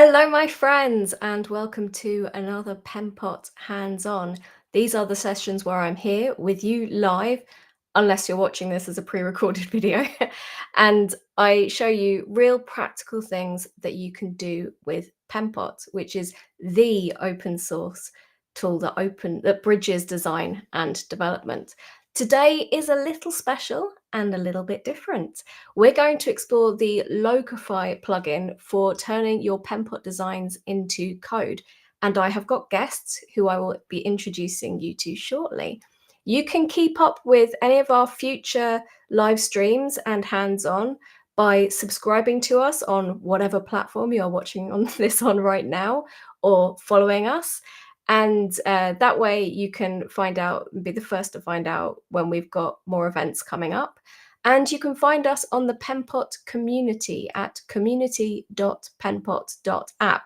Hello, my friends, and welcome to another Penpot Hands-On. These are the sessions where I'm here with you live, unless you're watching this as a pre-recorded video, and I show you real practical things that you can do with Penpot, which is the open source tool that bridges design and development. Today is a little special and a little bit different. We're going to explore the Locofy plugin for turning your Penpot designs into code. And I have got guests who I will be introducing you to shortly. You can keep up with any of our future live streams and hands-on by subscribing to us on whatever platform you're watching this on right now, or following us. And that way you can be the first to find out when we've got more events coming up. And you can find us on the Penpot community at community.penpot.app.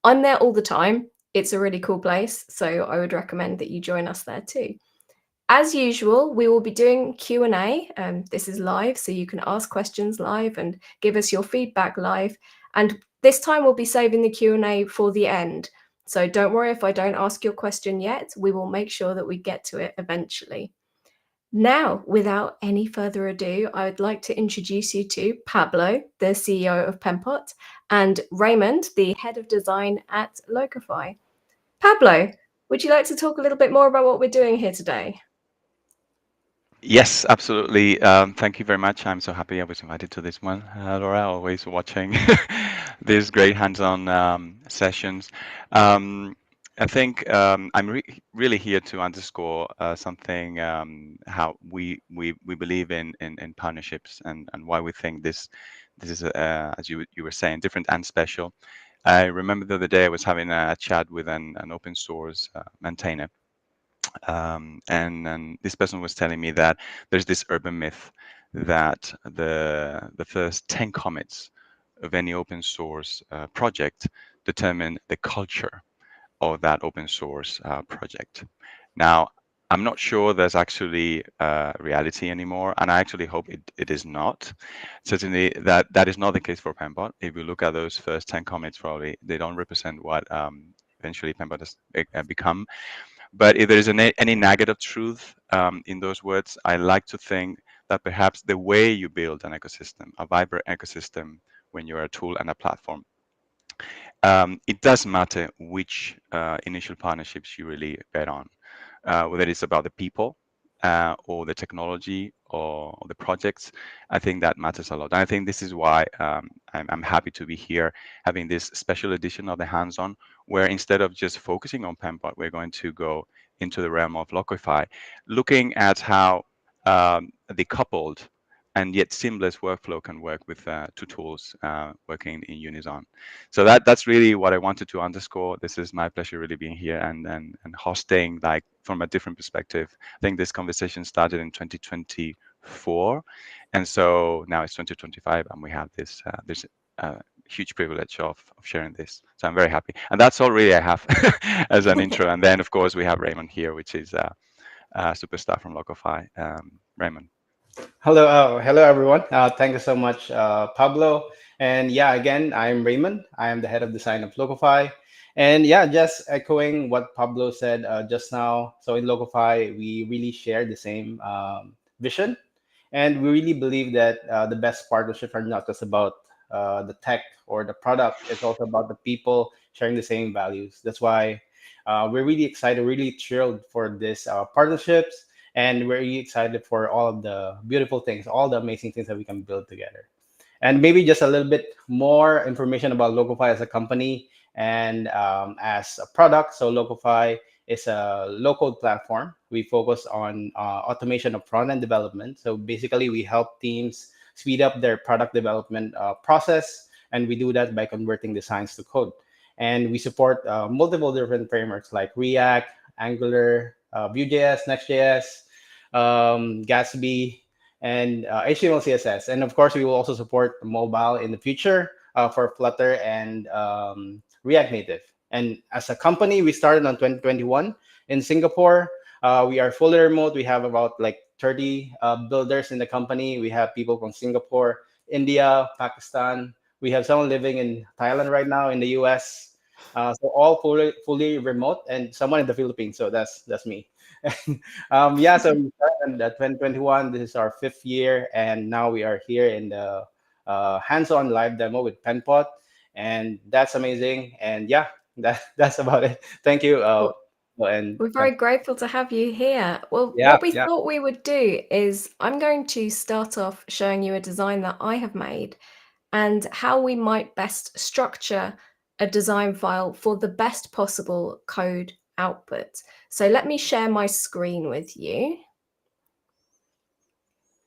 I'm there all the time. It's a really cool place, so I would recommend that you join us there too. As usual, we will be doing Q&A. This is live, so you can ask questions live and give us your feedback live. And this time we'll be saving the Q&A for the end. So don't worry if I don't ask your question yet. We will make sure that we get to it eventually. Now, without any further ado, I would like to introduce you to Pablo, the CEO of Penpot, and Raymond, the head of design at Locofy. Pablo, would you like to talk a little bit more about what we're doing here today? Yes, absolutely. Thank you very much. I'm so happy I was invited to this one. Laura, always watching these great hands-on sessions. I think really here to underscore something, how we believe in partnerships and why we think this is, as you were saying, different and special. I remember the other day I was having a chat with an open source maintainer. And this person was telling me that there's this urban myth that the first 10 commits of any open source project determine the culture of that open source project. Now, I'm not sure there's actually reality anymore, and I actually hope it is not. Certainly, that is not the case for Penpot. If you look at those first 10 commits, probably they don't represent what eventually Penpot has become. But if there is any negative truth in those words, I like to think that perhaps the way you build an ecosystem, a vibrant ecosystem, when you're a tool and a platform, it does matter which initial partnerships you really bet on, whether it's about the people or the technology or the projects. I think that matters a lot. And I think this is why I'm happy to be here having this special edition of the hands-on, where instead of just focusing on Penpot, we're going to go into the realm of Locofy, looking at how the coupled and yet seamless workflow can work with two tools working in unison. So that's really what I wanted to underscore. This is my pleasure really being here and hosting, like, from a different perspective. I think this conversation started in 2024, and so now it's 2025, and we have this huge privilege of sharing this. So I'm very happy, and that's all really I have as an intro. And then of course we have Raymond here, which is a superstar from Locofy. Raymond. Hello everyone. Thank you so much, Pablo. And yeah, again, I'm Raymond. I am the head of design of Locofy. And yeah, just echoing what Pablo said just now. So in Locofy, we really share the same vision, and we really believe that the best partnerships are not just about the tech or the product. It's also about the people sharing the same values. That's why we're really excited, really thrilled for this partnerships, and we're really excited for all of the beautiful things, all the amazing things that we can build together. And maybe just a little bit more information about Locofy as a company and as a product. So Locofy is a low-code platform. We focus on automation of front-end development. So basically, we help teams speed up their product development process, and we do that by converting designs to code. And we support multiple different frameworks like React, Angular, Vue.js, Next.js, Gatsby, and HTML, CSS. And of course, we will also support mobile in the future for Flutter and React Native. And as a company, we started on 2021 in Singapore. We are fully remote. We have about like 30 builders in the company. We have people from Singapore, India, Pakistan, We have someone living in Thailand right now, in the US. So all fully remote, and someone in the Philippines. So that's me. Yeah, so we started at 2021. This is our 5th year, and now we are here in the hands-on live demo with Penpot, and that's amazing. And yeah, that's about it. Thank you. Well, And we're very grateful to have you here. Well, yeah, what we yeah. thought we would do is I'm going to start off showing you a design that I have made and how we might best structure a design file for the best possible code output. So let me share my screen with you.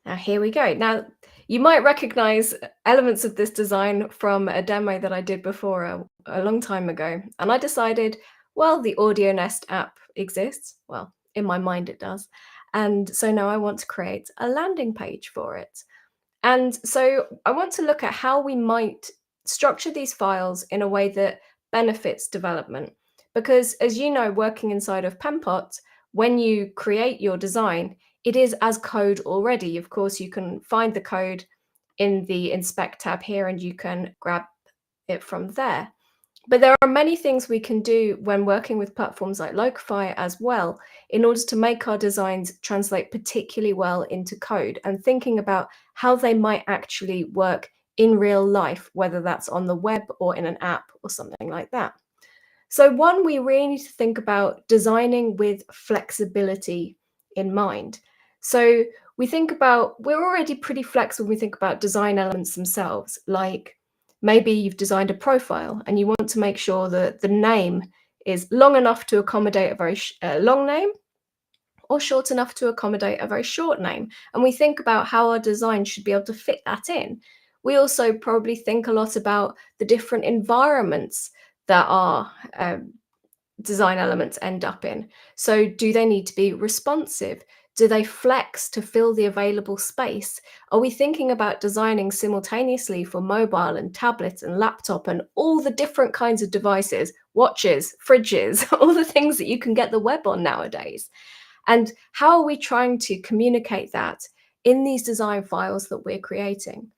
Now here we go. Now you might recognize elements of this design from a demo that I did before a long time ago. And I decided, well, the Audio Nest app exists. Well, in my mind it does. And so now I want to create a landing page for it. And so I want to look at how we might structure these files in a way that benefits development. Because as you know, working inside of Penpot, when you create your design, it is as code already. Of course, you can find the code in the Inspect tab here and you can grab it from there. But there are many things we can do when working with platforms like Locofy as well in order to make our designs translate particularly well into code and thinking about how they might actually work in real life, whether that's on the web or in an app or something like that. So one, we really need to think about designing with flexibility in mind. So we think about, we're already pretty flexible when we think about design elements themselves, like maybe you've designed a profile and you want to make sure that the name is long enough to accommodate a very long name or short enough to accommodate a very short name. And we think about how our design should be able to fit that in. We also probably think a lot about the different environments that our design elements end up in. So do they need to be responsive? Do they flex to fill the available space? Are we thinking about designing simultaneously for mobile and tablet and laptop and all the different kinds of devices, watches, fridges, all the things that you can get the web on nowadays? And how are we trying to communicate that in these design files that we're creating?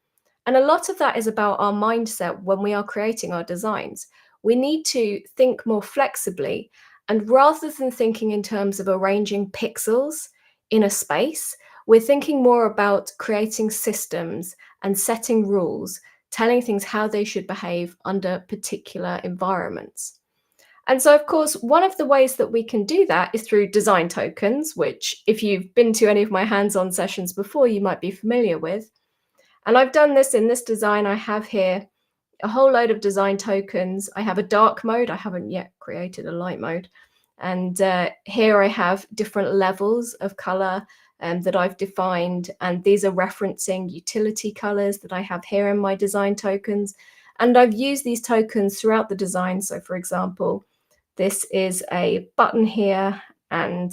And a lot of that is about our mindset when we are creating our designs. We need to think more flexibly, and rather than thinking in terms of arranging pixels in a space, we're thinking more about creating systems and setting rules, telling things how they should behave under particular environments. And so, of course, one of the ways that we can do that is through design tokens, which if you've been to any of my hands-on sessions before, you might be familiar with. And I've done this in this design. I have here a whole load of design tokens. I have a dark mode. I haven't yet created a light mode. And here I have different levels of color that I've defined. And these are referencing utility colors that I have here in my design tokens. And I've used these tokens throughout the design. So for example, this is a button here, and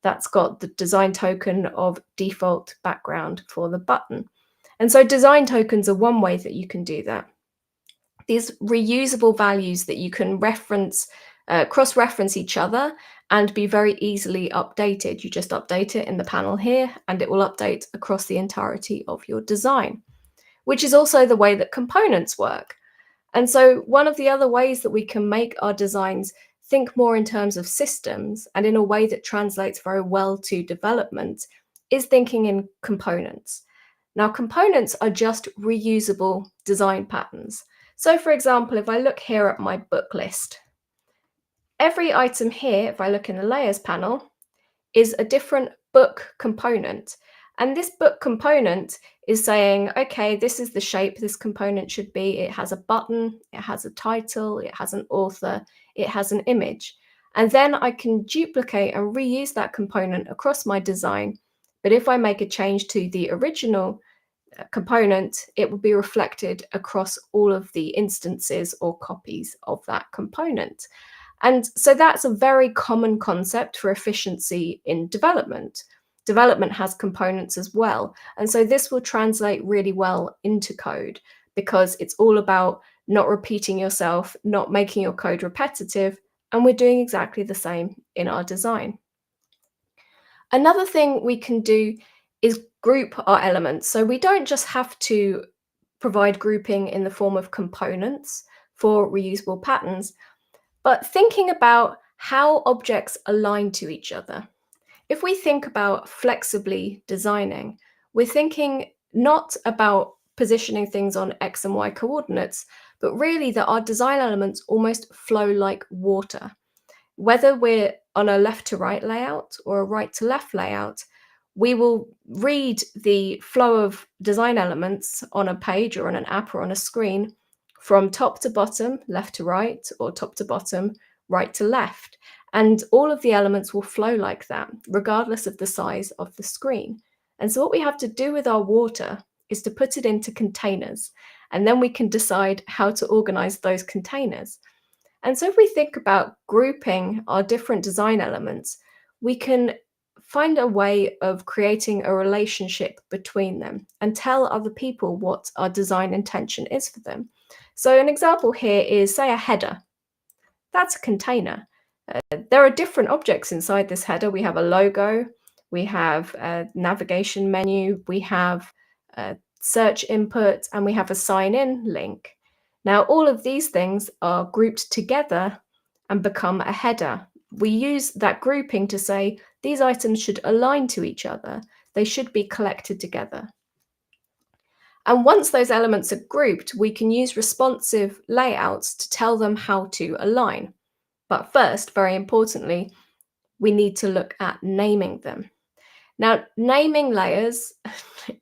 that's got the design token of default background for the button. And so design tokens are one way that you can do that. These reusable values that you can reference, cross-reference each other and be very easily updated. You just update it in the panel here and it will update across the entirety of your design, which is also the way that components work. And so one of the other ways that we can make our designs think more in terms of systems and in a way that translates very well to development is thinking in components. Now, components are just reusable design patterns. So for example, if I look here at my book list, every item here, if I look in the layers panel, is a different book component. And this book component is saying, okay, this is the shape this component should be. It has a button, it has a title, it has an author, it has an image. And then I can duplicate and reuse that component across my design. But if I make a change to the original component, it will be reflected across all of the instances or copies of that component. And so that's a very common concept for efficiency in development. Development has components as well. And so this will translate really well into code because it's all about not repeating yourself, not making your code repetitive. And we're doing exactly the same in our design. Another thing we can do is group our elements. So we don't just have to provide grouping in the form of components for reusable patterns, but thinking about how objects align to each other. If we think about flexibly designing, we're thinking not about positioning things on X and Y coordinates, but really that our design elements almost flow like water. Whether we're on a left to right layout or a right to left layout, we will read the flow of design elements on a page or on an app or on a screen from top to bottom, left to right, or top to bottom, right to left. And all of the elements will flow like that, regardless of the size of the screen. And so what we have to do with our water is to put it into containers, and then we can decide how to organize those containers. And so if we think about grouping our different design elements, we can find a way of creating a relationship between them and tell other people what our design intention is for them. So an example here is, say, a header. That's a container. There are different objects inside this header. We have a logo, we have a navigation menu, we have a search input, and we have a sign-in link. Now, all of these things are grouped together and become a header. We use that grouping to say these items should align to each other. They should be collected together. And once those elements are grouped, we can use responsive layouts to tell them how to align. But first, very importantly, we need to look at naming them. Now, naming layers,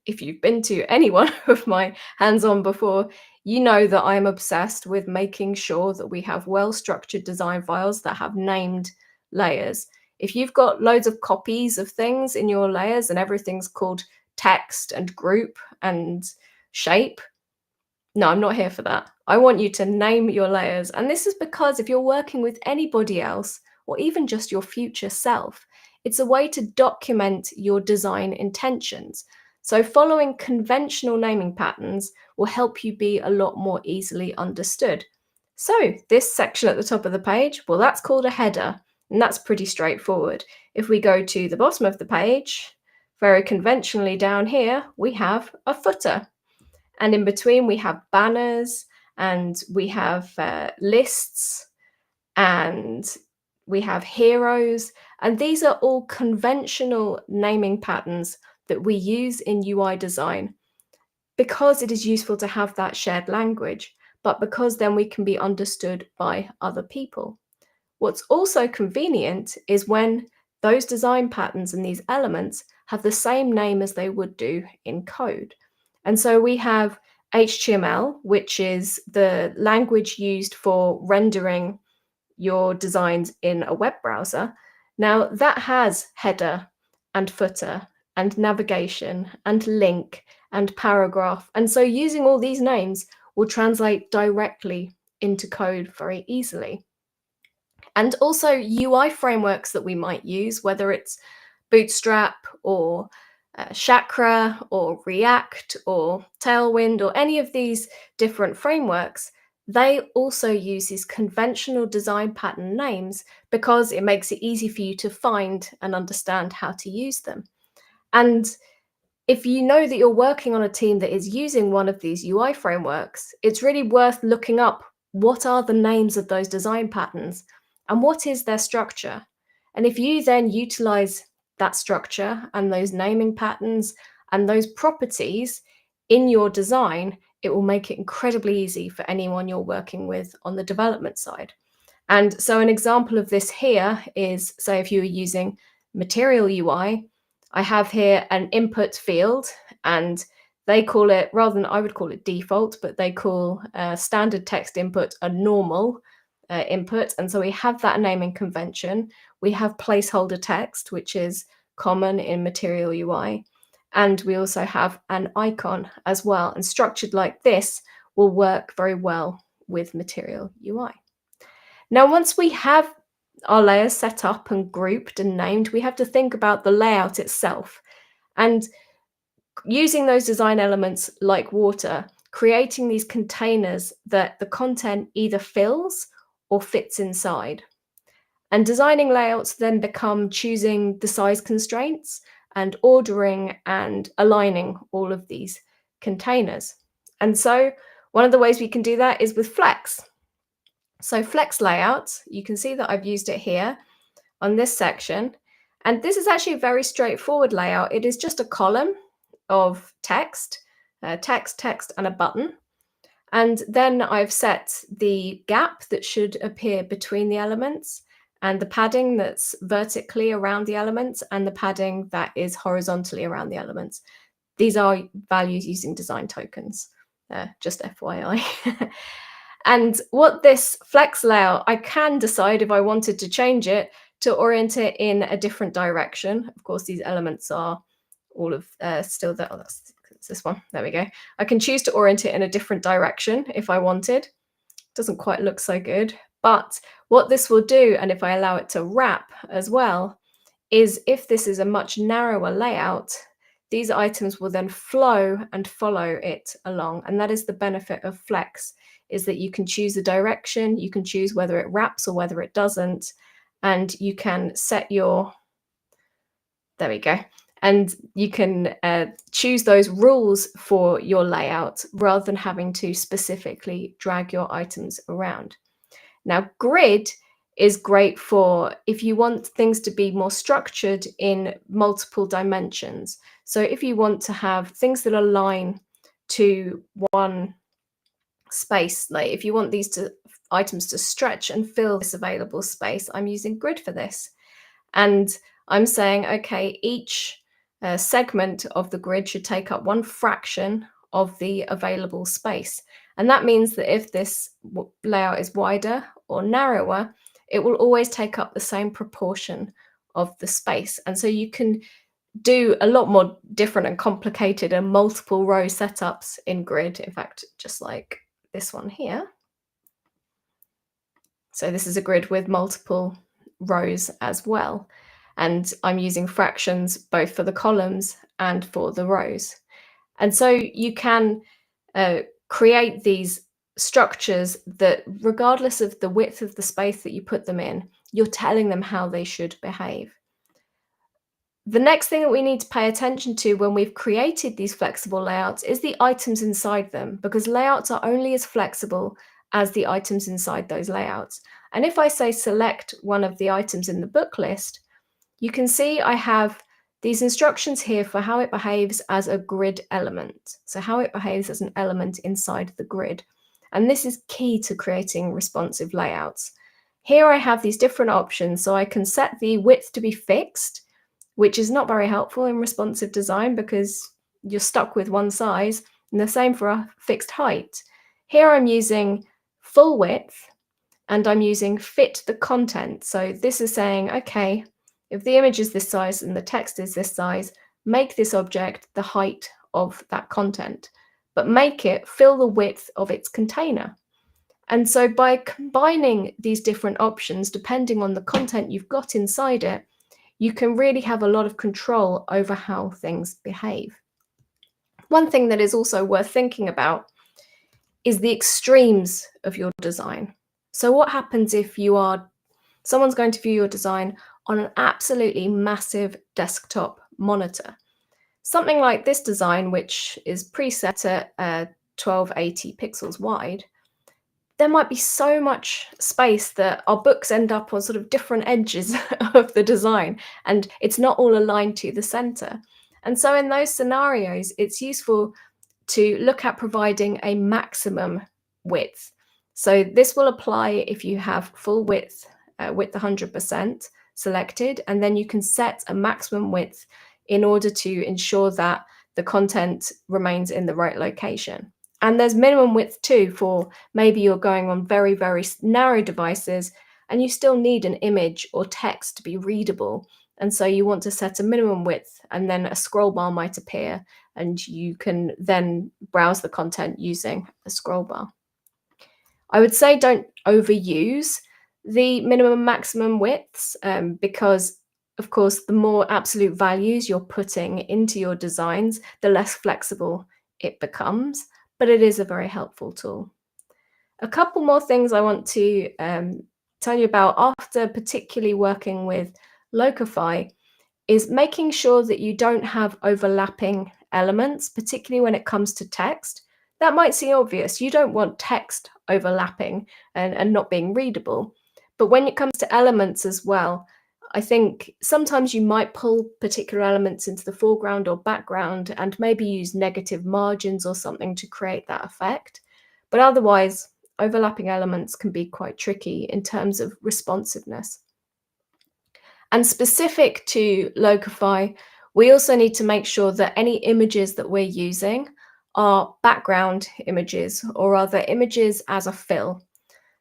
if you've been to any one of my hands-on before, you know that I'm obsessed with making sure that we have well-structured design files that have named layers. If you've got loads of copies of things in your layers and everything's called text and group and shape, no, I'm not here for that. I want you to name your layers. And this is because if you're working with anybody else, or even just your future self, it's a way to document your design intentions. So following conventional naming patterns will help you be a lot more easily understood. So this section at the top of the page, well, that's called a header, and that's pretty straightforward. If we go to the bottom of the page, very conventionally down here, we have a footer. And in between, we have banners, and we have lists, and we have heroes. And these are all conventional naming patterns that we use in UI design because it is useful to have that shared language, but because then we can be understood by other people. What's also convenient is when those design patterns and these elements have the same name as they would do in code. And so we have HTML, which is the language used for rendering your designs in a web browser. Now that has header and footer and navigation and link and paragraph. And so using all these names will translate directly into code very easily. And also UI frameworks that we might use, whether it's Bootstrap or Chakra or React or Tailwind or any of these different frameworks, they also use these conventional design pattern names because it makes it easy for you to find and understand how to use them. And if you know that you're working on a team that is using one of these UI frameworks, it's really worth looking up what are the names of those design patterns and what is their structure. And if you then utilize that structure and those naming patterns and those properties in your design, it will make it incredibly easy for anyone you're working with on the development side. And so an example of this here is, say, if you were using Material UI, I have here an input field, and they call it, rather than I would call it default, but they call standard text input a normal input. And so we have that naming convention. We have placeholder text, which is common in Material UI. And we also have an icon as well. And structured like this will work very well with Material UI. Now, once we have our layers set up and grouped and named, we have to think about the layout itself. And using those design elements like water, creating these containers that the content either fills or fits inside. And designing layouts then become choosing the size constraints and ordering and aligning all of these containers. And so one of the ways we can do that is with Flex. So Flex Layout, you can see that I've used it here on this section. And this is actually a very straightforward layout. It is just a column of text, text, and a button. And then I've set the gap that should appear between the elements, and the padding that's vertically around the elements, and the padding that is horizontally around the elements. These are values using design tokens, just FYI. And what this Flex layout, I can decide if I wanted to change it to orient it in a different direction. Of course, these elements are all of still there. Oh, that's this one. There we go. I can choose to orient it in a different direction if I wanted. Doesn't quite look so good. But what this will do, and if I allow it to wrap as well, is if this is a much narrower layout, these items will then flow and follow it along. And that is the benefit of Flex, is that you can choose the direction, you can choose whether it wraps or whether it doesn't, and you can set your, there we go, and you can choose those rules for your layout rather than having to specifically drag your items around. Now, Grid is great for if you want things to be more structured in multiple dimensions. So if you want to have things that align to one space, like if you want these items to stretch and fill this available space, I'm using Grid for this. And I'm saying, okay, each segment of the grid should take up one fraction of the available space. And that means that if this layout is wider or narrower, it will always take up the same proportion of the space. And so you can do a lot more different and complicated and multiple row setups in Grid. In fact, just like this one here. So this is a grid with multiple rows as well. And I'm using fractions both for the columns and for the rows. And so you can create these structures that, regardless of the width of the space that you put them in, you're telling them how they should behave. The next thing that we need to pay attention to when we've created these flexible layouts is the items inside them, because layouts are only as flexible as the items inside those layouts. And if I say select one of the items in the book list, you can see I have these instructions here for how it behaves as a grid element. So how it behaves as an element inside the grid. And this is key to creating responsive layouts. Here I have these different options. So I can set the width to be fixed, which is not very helpful in responsive design because you're stuck with one size, and the same for a fixed height. Here I'm using full width, and I'm using fit the content. So this is saying, okay, if the image is this size and the text is this size, make this object the height of that content, but make it fill the width of its container. And so by combining these different options, depending on the content you've got inside it, you can really have a lot of control over how things behave. One thing that is also worth thinking about is the extremes of your design. So what happens if someone's going to view your design on an absolutely massive desktop monitor? Something like this design, which is preset at 1280 pixels wide, there might be so much space that our books end up on sort of different edges of the design, and it's not all aligned to the center. And so in those scenarios, it's useful to look at providing a maximum width. So this will apply if you have full width, width 100% selected, and then you can set a maximum width in order to ensure that the content remains in the right location. And there's minimum width too, for maybe you're going on very, very narrow devices and you still need an image or text to be readable. And so you want to set a minimum width, and then a scroll bar might appear and you can then browse the content using a scroll bar. I would say don't overuse the minimum maximum widths because, of course, the more absolute values you're putting into your designs, the less flexible it becomes. But it is a very helpful tool. A couple more things I want to tell you about after particularly working with Locofy is making sure that you don't have overlapping elements, particularly when it comes to text. That might seem obvious. You don't want text overlapping and not being readable. But when it comes to elements as well, I think sometimes you might pull particular elements into the foreground or background and maybe use negative margins or something to create that effect. But otherwise, overlapping elements can be quite tricky in terms of responsiveness. And specific to Locofy, we also need to make sure that any images that we're using are background images or other images as a fill.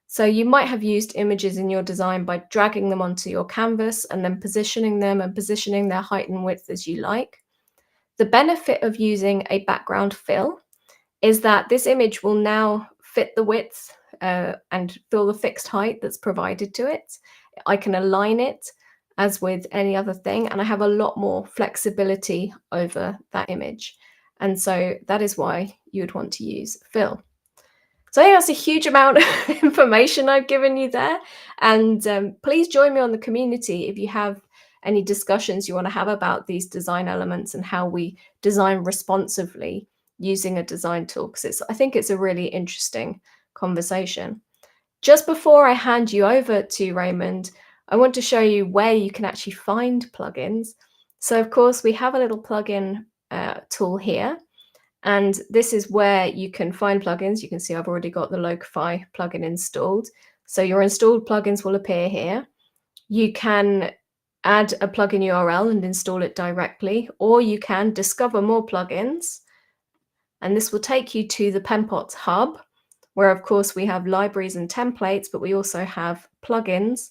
So you might have used images in your design by dragging them onto your canvas and then positioning them and positioning their height and width as you like. The benefit of using a background fill is that this image will now fit the width and fill the fixed height that's provided to it. I can align it as with any other thing, and I have a lot more flexibility over that image. And so that is why you would want to use fill. So I think that's a huge amount of information I've given you there. And please join me on the community if you have any discussions you want to have about these design elements and how we design responsively using a design tool, because I think it's a really interesting conversation. Just before I hand you over to Raymond, I want to show you where you can actually find plugins. So of course, we have a little plugin tool here. And this is where you can find plugins. You can see I've already got the Locofy plugin installed. So your installed plugins will appear here. You can add a plugin URL and install it directly, or you can discover more plugins. And this will take you to the Penpot hub, where of course we have libraries and templates, but we also have plugins.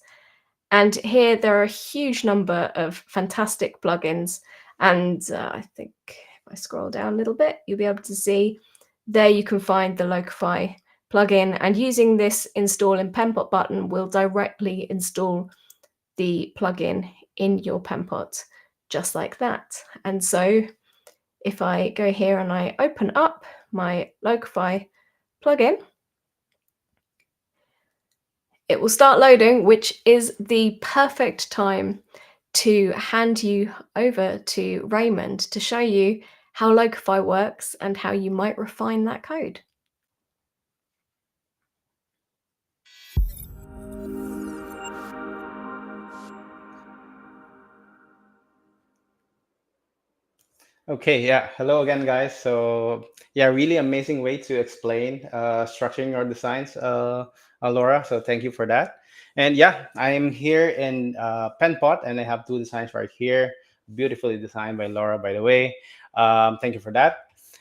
And here there are a huge number of fantastic plugins. And I think if I scroll down a little bit, you'll be able to see there you can find the Locofy plugin. And using this install in Penpot button will directly install the plugin in your Penpot, just like that. And so if I go here and I open up my Locofy plugin, it will start loading, which is the perfect time to hand you over to Raymond to show you how Locofy works and how you might refine that code. Okay, yeah. Hello again, guys. So, yeah, really amazing way to explain structuring your designs, Laura. So, thank you for that. And yeah, I'm here in Penpot, and I have two designs right here, beautifully designed by Laura, by the way. Thank you for that.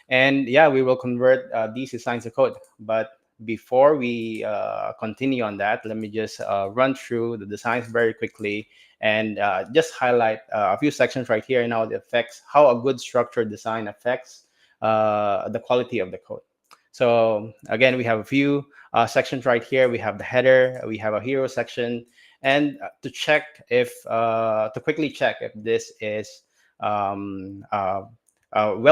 And yeah, we will convert these designs to code. But before we continue on that, let me just run through the designs very quickly and just highlight a few sections right here and how it affects how a good structured design affects the quality of the code. So again, we have a few sections right here. We have the header, we have a hero section, and to check if to quickly check if this is well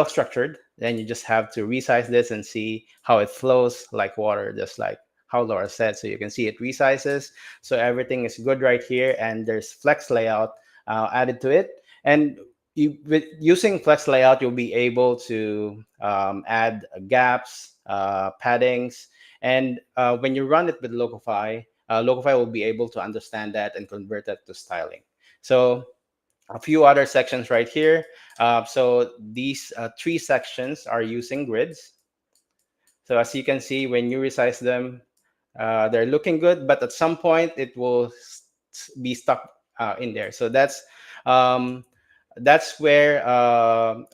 structured, then you just have to resize this and see how it flows like water, just like how Laura said. So you can see it resizes. So everything is good right here, and there's flex layout added to it. And with using flex layout, you'll be able to add gaps, paddings, and when you run it with Locofy, Locofy will be able to understand that and convert that to styling. So a few other sections right here. So these three sections are using grids. So as you can see, when you resize them, they're looking good, but at some point it will be stuck in there. So um, that's where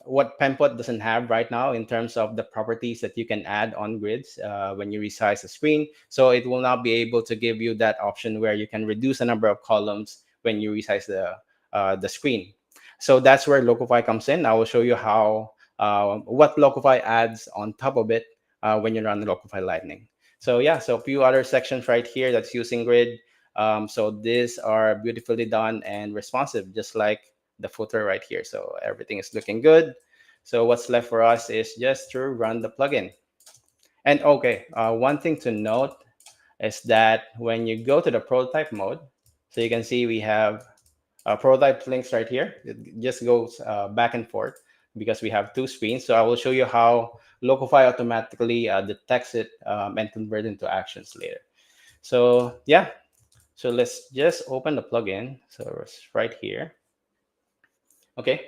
what Penpot doesn't have right now in terms of the properties that you can add on grids when you resize the screen. So it will not be able to give you that option where you can reduce the number of columns when you resize the screen. So that's where Locofy comes in. I will show you how what Locofy adds on top of it when you run the Locofy Lightning. So yeah, so a few other sections right here that's using grid. So these are beautifully done and responsive, just like the footer right here. So everything is looking good. So what's left for us is just to run the plugin. And okay, one thing to note is that when you go to the prototype mode, so you can see we have prototype links right here. It just goes back and forth. because we have two screens. So I will show you how Locofy automatically detects it and convert into actions later. So yeah, so let's just open the plugin. So it's right here. Okay,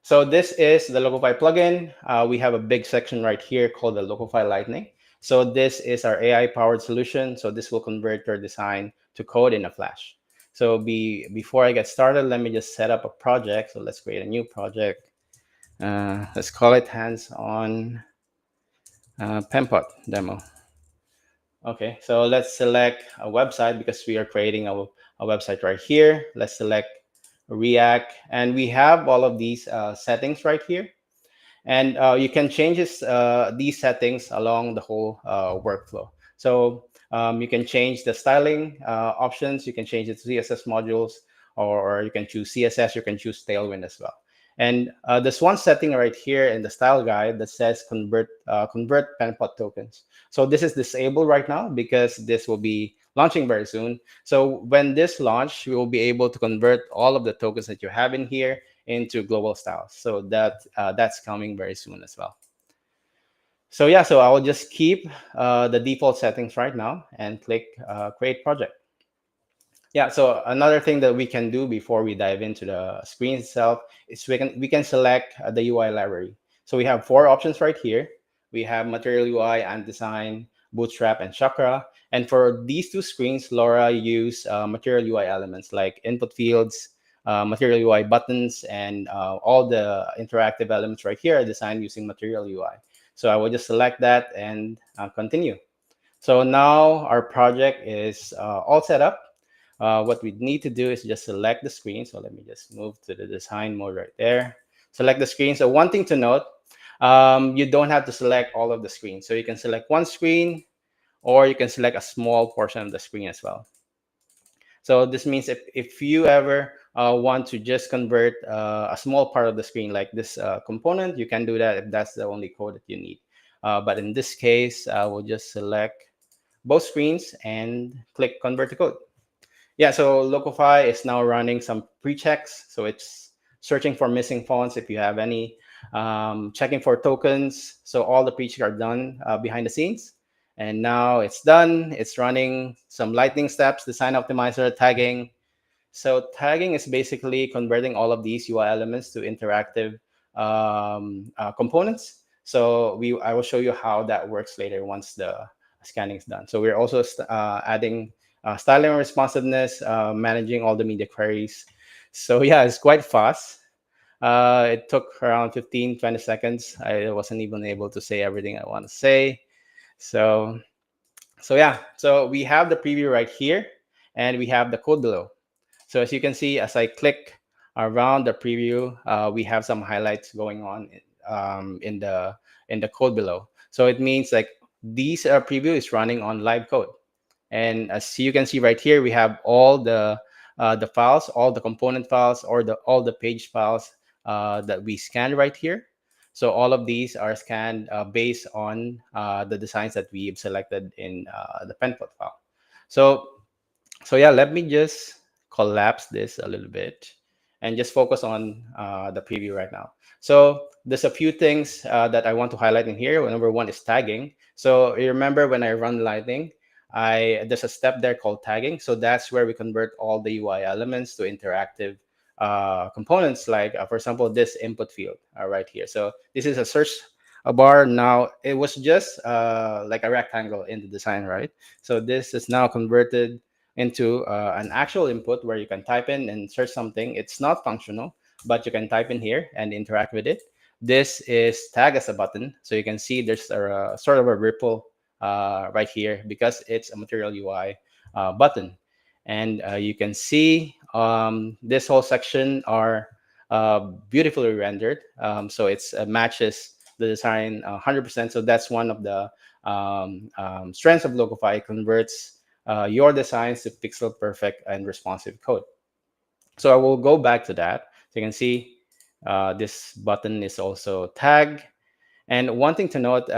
so this is the Locofy plugin. We have a big section right here called the Locofy Lightning. So this is our AI-powered solution. So this will convert your design to code in a flash. So before I get started, let me just set up a project. So let's create a new project. Let's call it Hands-On Penpot Demo. Okay, so let's select a website because we are creating a website right here. Let's select React, and we have all of these settings right here. And you can change these settings along the whole workflow. So you can change the styling options. You can change it to CSS modules, or you can choose CSS. You can choose Tailwind as well. And there's one setting right here in the style guide that says convert Penpot tokens. So this is disabled right now because this will be launching very soon. So when this launch, we will be able to convert all of the tokens that you have in here into global styles. So that's coming very soon as well. So yeah, so I will just keep the default settings right now and click create project. Yeah, so another thing that we can do before we dive into the screen itself is we can select the UI library. So we have four options right here. We have Material UI, Design, Bootstrap, and Chakra. And for these two screens, Laura used Material UI elements like input fields, Material UI buttons, and all the interactive elements right here are designed using Material UI. So I will just select that and continue. So now our project is all set up. What we need to do is just select the screen. So let me just move to the design mode right there. Select the screen. So one thing to note, you don't have to select all of the screens. So you can select one screen, or you can select a small portion of the screen as well. So this means if you ever want to just convert a small part of the screen, like this component, you can do that if that's the only code that you need. But in this case, we'll just select both screens and click convert to code. Yeah, so Locofy is now running some pre-checks. So it's searching for missing fonts if you have any, checking for tokens. So all the pre-checks are done behind the scenes. And now it's done. It's running some lightning steps, design optimizer, tagging. So tagging is basically converting all of these UI elements to interactive components. So I will show you how that works later once the scanning is done. So we're also adding styling and responsiveness, managing all the media queries. So yeah, it's quite fast. It took around 15, 20 seconds. I wasn't even able to say everything I want to say. So yeah, so we have the preview right here, and we have the code below. So as you can see, as I click around the preview, we have some highlights going on in the code below. So it means like these preview is running on live code. And as you can see right here, we have all the files, all the component files, or all the page files that we scanned right here. So all of these are scanned based on the designs that we've selected in the Penpot file. So yeah, let me just collapse this a little bit and just focus on the preview right now. So there's a few things that I want to highlight in here. Number one is tagging. So you remember when I run Lightning, there's a step there called tagging. So that's where we convert all the UI elements to interactive components, like, for example, this input field right here. So this is a search bar. Now, it was just like a rectangle in the design, right? So this is now converted into an actual input where you can type in and search something. It's not functional, but you can type in here and interact with it. This is tag as a button. So you can see there's a sort of a ripple right here because it's a Material UI button. And you can see this whole section are beautifully rendered. So it matches the design 100%. So that's one of the strengths of Locofy. It converts your designs to pixel perfect and responsive code. So I will go back to that. So you can see this button is also tagged. And one thing to note,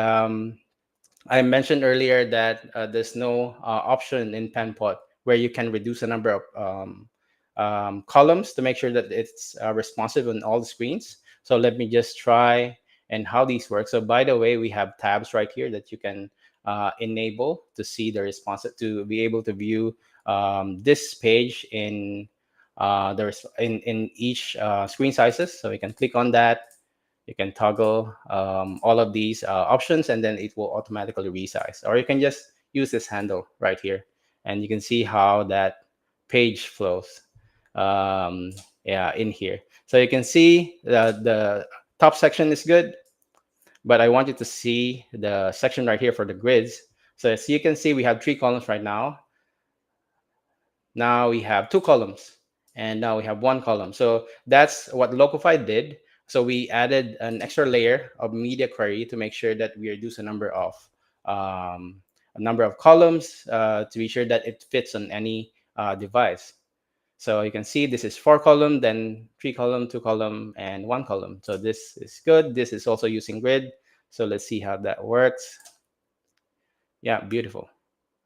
I mentioned earlier that there's no option in Penpot where you can reduce the number of columns to make sure that it's responsive on all the screens. So let me just try and how these work. So by the way, we have tabs right here that you can enable to see the response, to be able to view this page in in each screen sizes. So you can click on that. You can toggle all of these options, and then it will automatically resize. Or you can just use this handle right here, and you can see how that page flows. Um, yeah, in here. So you can see the top section is good, but I want you to see the section right here for the grids. So as you can see, we have 3 columns right now. Now we have 2 columns, and now we have 1 column. So that's what Locofy did. So we added an extra layer of media query to make sure that we reduce um, a number of columns to be sure that it fits on any device. So you can see this is 4 column, then 3 column, 2 column, and 1 column. So this is good. This is also using grid. So let's see how that works. Yeah, beautiful.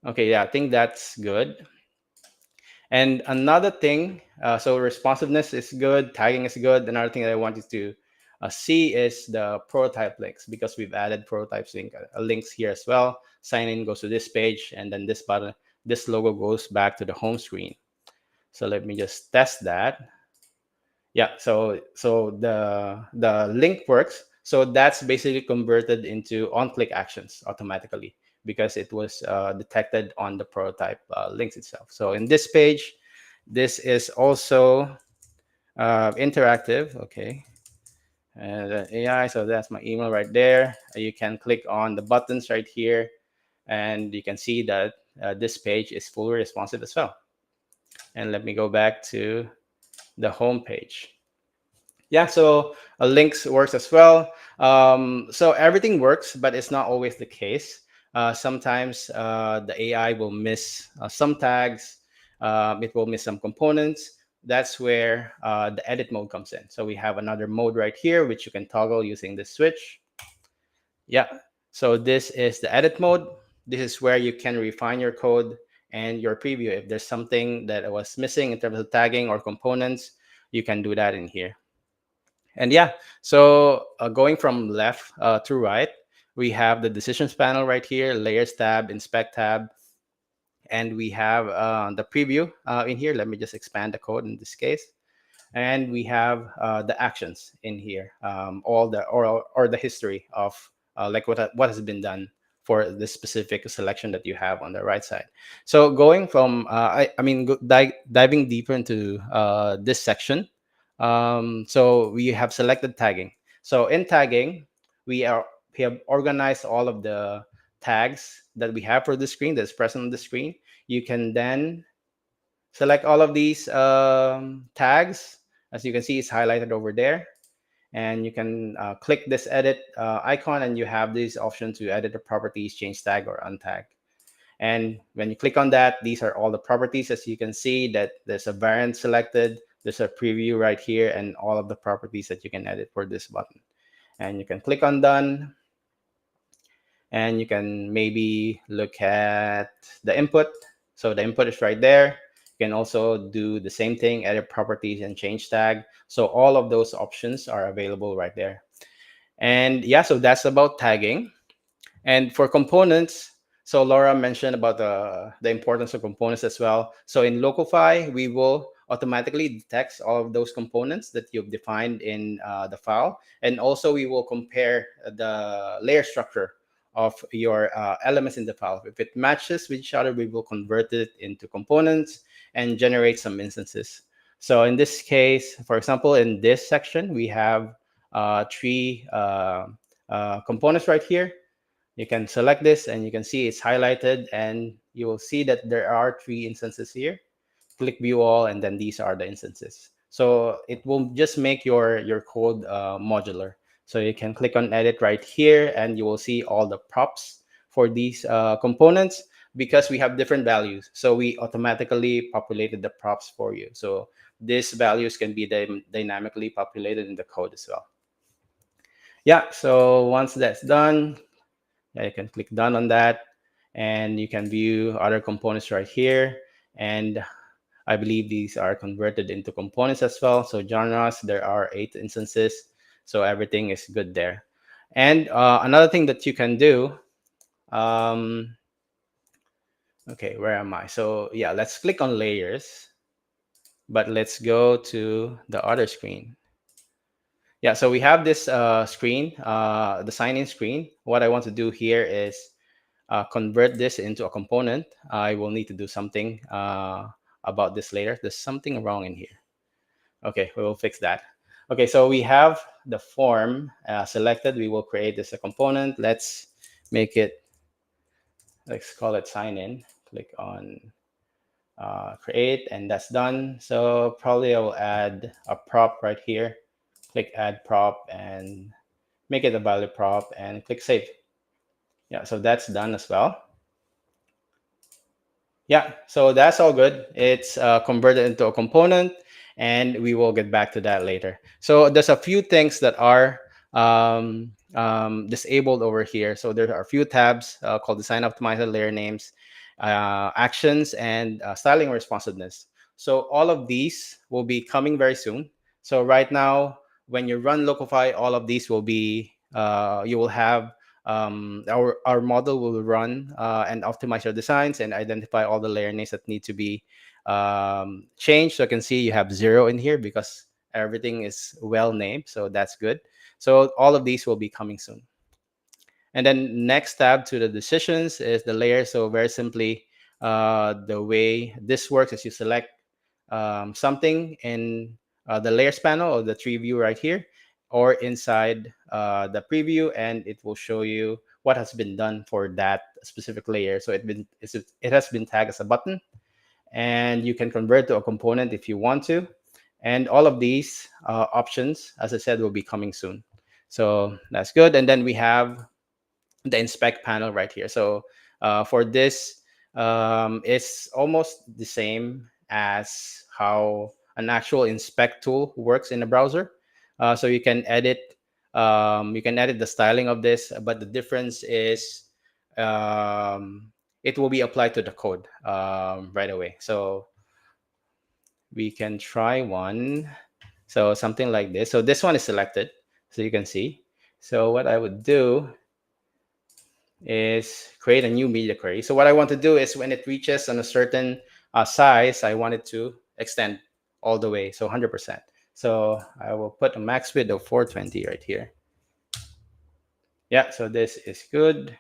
Okay, yeah, I think that's good. And another thing, so responsiveness is good, tagging is good. Another thing that I want you to see is the prototype links, because we've added links here as well. Sign in goes to this page, and then this button, this logo goes back to the home screen. So let me just test that. Yeah, so the link works. So that's basically converted into on-click actions automatically, because it was detected on the prototype links itself. So in this page, this is also interactive. Okay, and AI. So that's my email right there. You can click on the buttons right here, and you can see that this page is fully responsive as well. And let me go back to the home page. Yeah, so links works as well. So everything works, but it's not always the case. Sometimes the AI will miss some tags. It will miss some components. That's where the edit mode comes in. So we have another mode right here, which you can toggle using this switch. Yeah, so this is the edit mode. This is where you can refine your code and your preview. If there's something that was missing in terms of tagging or components, you can do that in here. And yeah, so going from left to right, we have the decisions panel right here, layers tab, inspect tab, and we have the preview in here. Let me just expand the code in this case. And we have the actions in here, all the or the history of like what has been done for the specific selection that you have on the right side. So going from I mean diving deeper into this section. So we have selected tagging. So in tagging, we have organized all of the tags that we have for the screen that's present on the screen. You can then select all of these tags. As you can see, it's highlighted over there. And you can click this edit icon, and you have this option to edit the properties, change tag or untag. And when you click on that, these are all the properties. As you can see that there's a variant selected, there's a preview right here, and all of the properties that you can edit for this button. And you can click on done. And you can maybe look at the input. So the input is right there. You can also do the same thing, edit properties and change tag. So all of those options are available right there. And yeah, so that's about tagging. And for components, so Laura mentioned about the importance of components as well. So in Locofy, we will automatically detect all of those components that you've defined in the file. And also we will compare the layer structure of your elements in the file. If it matches with each other, we will convert it into components and generate some instances. So in this case, for example, in this section, we have 3 components right here. You can select this, and you can see it's highlighted, and you will see that there are 3 instances here. Click view all, and then these are the instances. So it will just make your code modular. So you can click on edit right here, and you will see all the props for these components, because we have different values. So we automatically populated the props for you. So these values can be dynamically populated in the code as well. Yeah, so once that's done, you can click done on that, and you can view other components right here. And I believe these are converted into components as well. So genres, there are 8 instances. So everything is good there. And another thing that you can do, um, okay, where am I? So yeah, let's click on layers, but let's go to the other screen. Yeah, so we have this screen, the sign-in screen. What I want to do here is convert this into a component. I will need to do something about this later. There's something wrong in here. Okay, we will fix that. Okay, so we have the form selected. We will create this a component. Let's make it, let's call it sign in. Click on create, and that's done. So probably I will add a prop right here. Click add prop and make it a value prop and click save. Yeah, so that's done as well. Yeah, so that's all good. It's converted into a component, and we will get back to that later. So there's a few things that are disabled over here. So there are a few tabs called Design Optimizer, Layer Names, Actions, and Styling Responsiveness. So all of these will be coming very soon. So right now, when you run Locofy, all of these will be, you will have our model will run and optimize your designs and identify all the layer names that need to be changed. So you can see you have 0 in here because everything is well named. So that's good. So all of these will be coming soon. And then next tab to the decisions is the layer. So very simply, the way this works is you select something in the layers panel or the tree view right here, or inside the preview, and it will show you what has been done for that specific layer. So it has been tagged as a button, and you can convert to a component if you want to. And all of these options, as I said, will be coming soon. So that's good. And then we have the inspect panel right here. So for this, it's almost the same as how an actual inspect tool works in a browser. So you can edit the styling of this, but the difference is it will be applied to the code right away. So we can try one. So something like this. So this one is selected, so you can see. So what I would do is create a new media query. So what I want to do is when it reaches on a certain size, I want it to extend all the way, so 100%. So I will put a max width of 420 right here. Yeah, so this is good.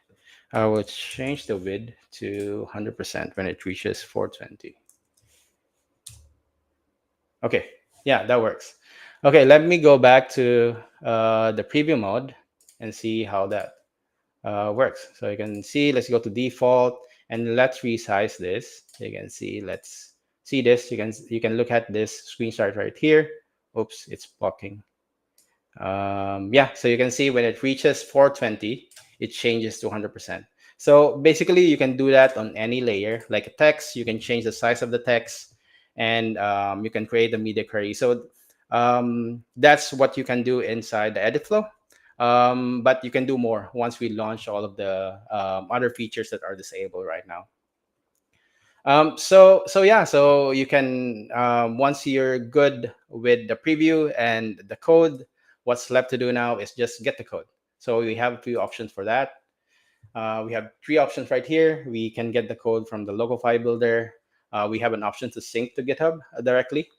I will change the width to 100% when it reaches 420. Okay, yeah, that works. Okay, let me go back to the preview mode and see how that works. So you can see, let's go to default and let's resize this. So you can see, let's see this. You can look at this screenshot right here. Oops, it's blocking. Yeah, so you can see when it reaches 420, it changes to 100%. So basically, you can do that on any layer, like a text. You can change the size of the text, and you can create a media query. So that's what you can do inside the edit flow. But you can do more once we launch all of the other features that are disabled right now. So yeah, so you can once you're good with the preview and the code, what's left to do now is just get the code. So we have a few options for that. We have 3 options right here. We can get the code from the Locofy builder. We have an option to sync to GitHub directly.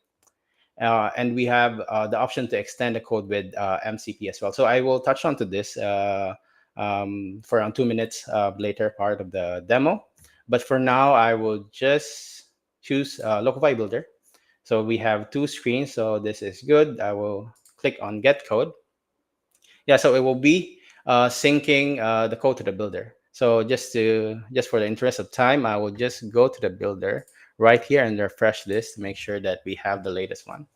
And we have the option to extend the code with MCP as well. So I will touch on to this for around 2 minutes later part of the demo. But for now, I will just choose Locofy Builder. So we have 2 screens, so this is good. I will click on Get Code. Yeah, so it will be syncing the code to the builder. So just for the interest of time, I will just go to the builder right here and refresh this to make sure that we have the latest one.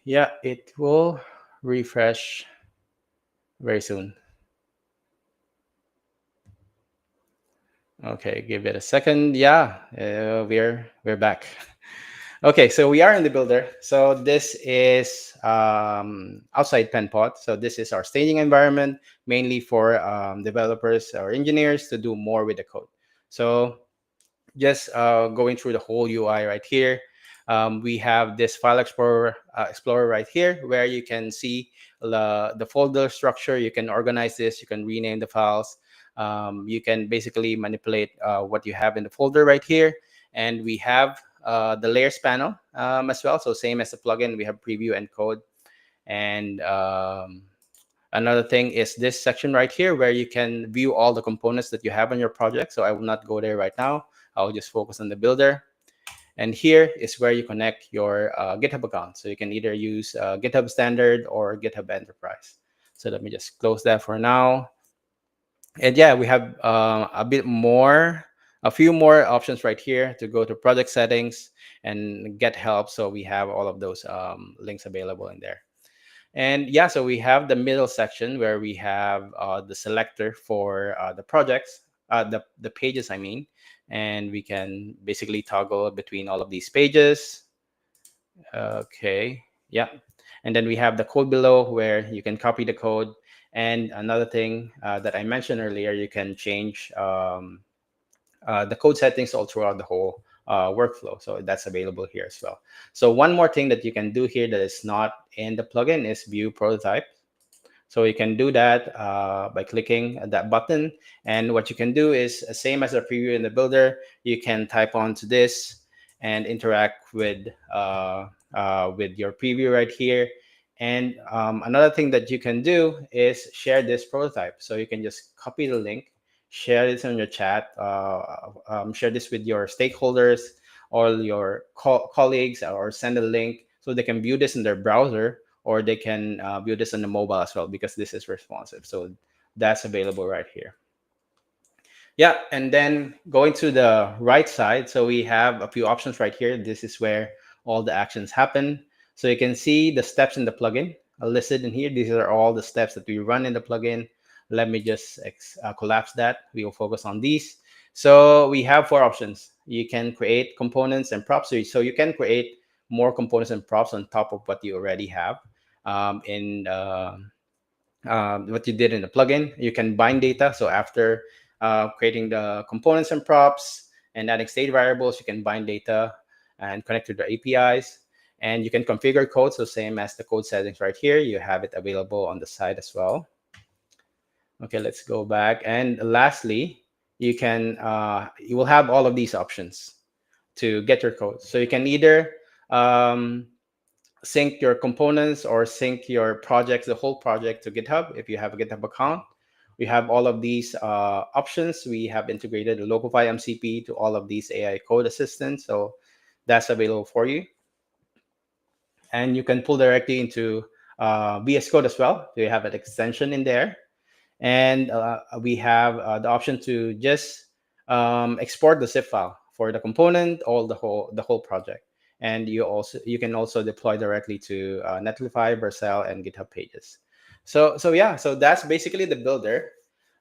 Yeah, it will refresh very soon. Okay, give it a second. Yeah, we're back. Okay, so we are in the builder. So this is outside Penpot. So this is our staging environment, mainly for developers or engineers to do more with the code. So just going through the whole UI right here. we have this file explorer right here, where you can see the folder structure. You can organize this, you can rename the files, you can basically manipulate what you have in the folder right here. And we have the layers panel as well. So same as the plugin, we have preview and code. And another thing is this section right here, where you can view all the components that you have on your project. So I will not go there right now. I'll just focus on the builder. And here is where you connect your GitHub account. So you can either use GitHub Standard or GitHub Enterprise. So let me just close that for now. And yeah, we have a few more options right here to go to project settings and get help. So we have all of those links available in there. And yeah, so we have the middle section where we have the selector for the projects, the pages, I mean, and we can basically toggle between all of these pages. Okay, yeah. And then we have the code below where you can copy the code. And another thing that I mentioned earlier, you can change the code settings all throughout the whole workflow. So that's available here as well. So one more thing that you can do here that is not in the plugin is view prototype. So you can do that by clicking that button. And what you can do is same as the preview in the builder. You can type onto this and interact with your preview right here. And another thing that you can do is share this prototype. So you can just copy the link, share this on your chat, share this with your stakeholders or your colleagues, or send a link so they can view this in their browser, or they can view this on the mobile as well, because this is responsive. So that's available right here. Yeah, and then going to the right side, so we have a few options right here. This is where all the actions happen. So you can see the steps in the plugin listed in here. These are all the steps that we run in the plugin. Let me just collapse that. We will focus on these. So we have 4 options. You can create components and props. So you can create more components and props on top of what you already have in what you did in the plugin. You can bind data. So after creating the components and props and adding state variables, you can bind data and connect to the APIs. And you can configure code. So same as the code settings right here, you have it available on the side as well. Okay, let's go back. And lastly, you will have all of these options to get your code. So you can either sync your components or sync your projects, the whole project, to GitHub if you have a GitHub account. We have all of these options. We have integrated the Locofy MCP to all of these AI code assistants. So that's available for you. And you can pull directly into VS Code as well. So you have an extension in there. And we have the option to just export the zip file for the component or the whole project. And you can also deploy directly to Netlify, Vercel, and GitHub Pages. So yeah, so that's basically the builder.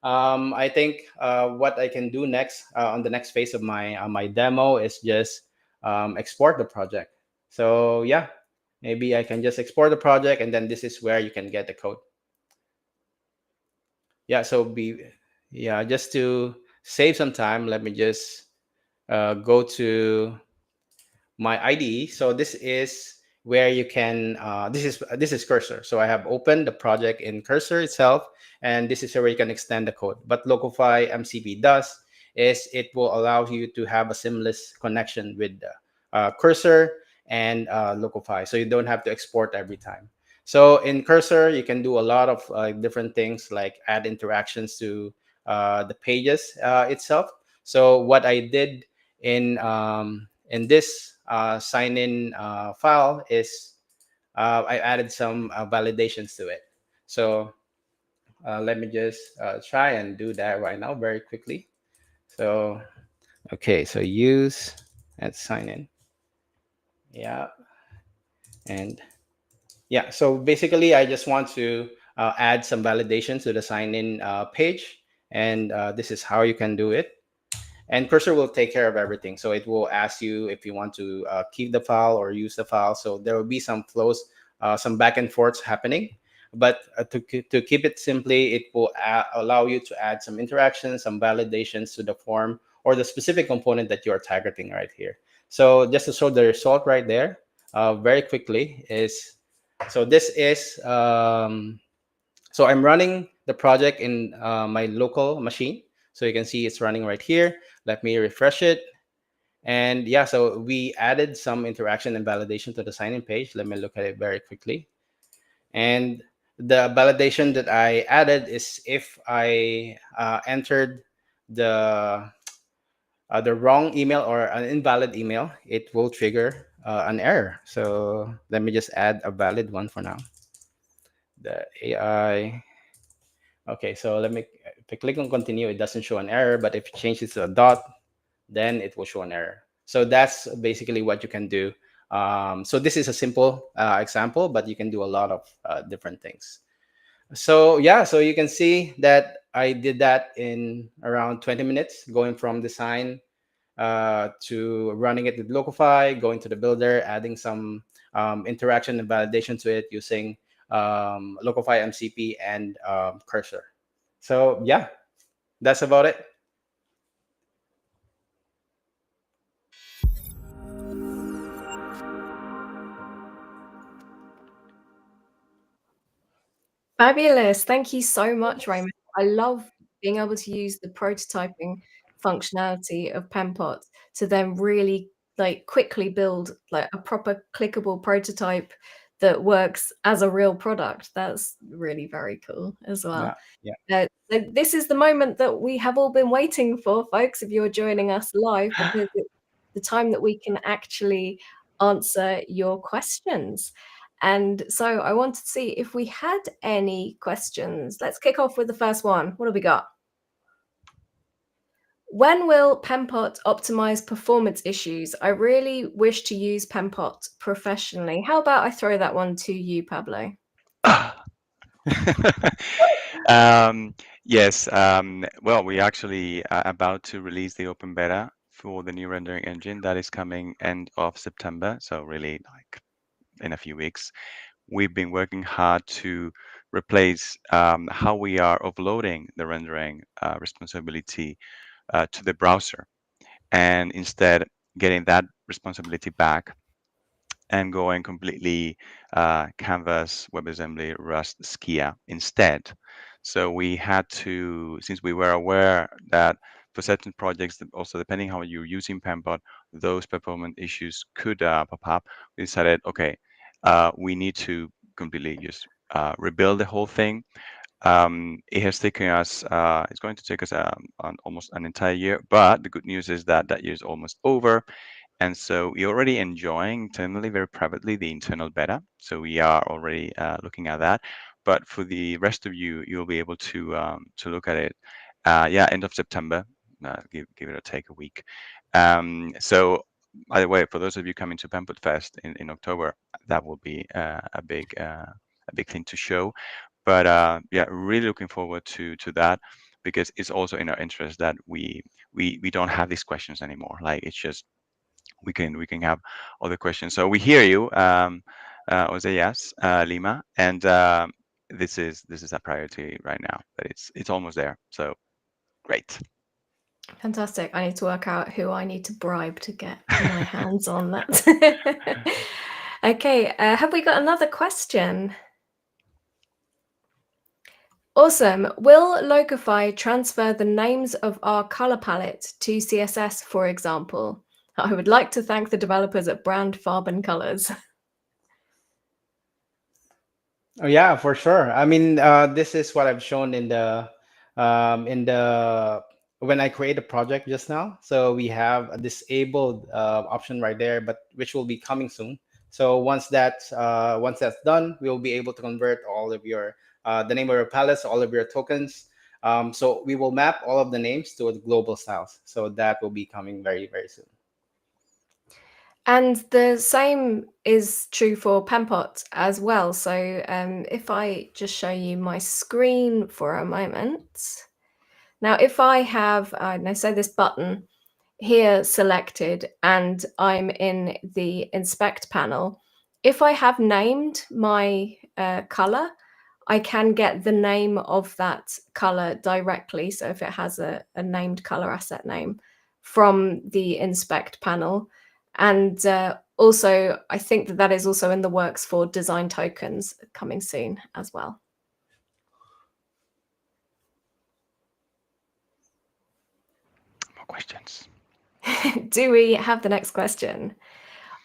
I think what I can do next on the next phase of my demo is just export the project. So yeah, maybe I can just export the project, and then this is where you can get the code. Yeah, so just to save some time, let me just go to my IDE. So this is where you can this is Cursor. So I have opened the project in Cursor itself, and this is where you can extend the code. But Locofy MCP does is it will allow you to have a seamless connection with Cursor and Locofy, so you don't have to export every time. So in Cursor, you can do a lot of different things, like add interactions to the pages itself. So what I did in this sign-in file is I added some validations to it. So let me just try and do that right now very quickly. So, okay, so use and sign in. Yeah. And yeah, so basically I just want to add some validation to the sign-in page. And this is how you can do it. And Cursor will take care of everything. So it will ask you if you want to keep the file or use the file. So there will be some flows, some back and forths happening. But to keep it simply, it will allow you to add some interactions, some validations to the form or the specific component that you are targeting right here. So just to show the result right there, very quickly is, so this is, so I'm running the project in my local machine. So you can see it's running right here. Let me refresh it. And yeah, so we added some interaction and validation to the sign-in page. Let me look at it very quickly. And the validation that I added is if I entered the the wrong email or an invalid email, it will trigger an error. So let me just add a valid one for now. The AI. Okay, so let me, if I click on continue, it doesn't show an error, but if you change it to a dot, then it will show an error. So that's basically what you can do. So this is a simple example, but you can do a lot of different things. So yeah, so you can see that I did that in around 20 minutes, going from design to running it with Locofy, going to the builder, adding some interaction and validation to it using Locofy MCP and Cursor. So yeah, that's about it. Fabulous. Thank you so much, Raymond. I love being able to use the prototyping functionality of Penpot to then really like quickly build like a proper clickable prototype that works as a real product. That's really very cool as well. Yeah, yeah. So this is the moment that we have all been waiting for, folks, if you're joining us live, because it's the time that we can actually answer your questions. And so I wanted to see if we had any questions. Let's kick off with the first one. What have we got? When will Penpot optimize performance issues? I really wish to use Penpot professionally. How about I throw that one to you, Pablo? Yes. Well, we actually are about to release the open beta for the new rendering engine that is coming end of September. So really, like in a few weeks, we've been working hard to replace how we are offloading the rendering responsibility to the browser, and instead getting that responsibility back and going completely Canvas, WebAssembly, Rust, Skia instead. So we had to, since we were aware that for certain projects, also depending how you're using Penpot, those performance issues could pop up. We decided, okay, we need to completely just rebuild the whole thing. It has taken us, it's going to take us almost an entire year, but the good news is that that year is almost over. And so we're already enjoying internally, very privately, the internal beta. So we are already looking at that. But for the rest of you, you'll be able to look at it. Yeah, end of September. Give it a take a week. So by the way, for those of you coming to Penpot Fest in October, that will be a big thing to show. But yeah, really looking forward to that, because it's also in our interest that we don't have these questions anymore. Like, it's just we can have other questions. So we hear you, Jose, yes, Lima, and this is a priority right now. But it's almost there. So great. Fantastic. I need to work out who I need to bribe to get my hands on that. Okay, have we got another question? Awesome. Will Locofy transfer the names of our color palette to CSS, for example? I would like to thank the developers at Brand Farben Colors. Oh yeah, for sure. I mean, this is what I've shown in the when I create a project just now. So we have a disabled option right there, but which will be coming soon. So once that's done, we'll be able to convert all of your the name of your palettes, all of your tokens. So we will map all of the names to global styles. So that will be coming very, very soon. And the same is true for Penpot as well. So if I just show you my screen for a moment. Now, if I have, say this button here selected and I'm in the inspect panel, if I have named my color, I can get the name of that color directly. So if it has a named color asset name from the inspect panel, And also, I think that is also in the works for design tokens coming soon as well. More questions. Do we have the next question?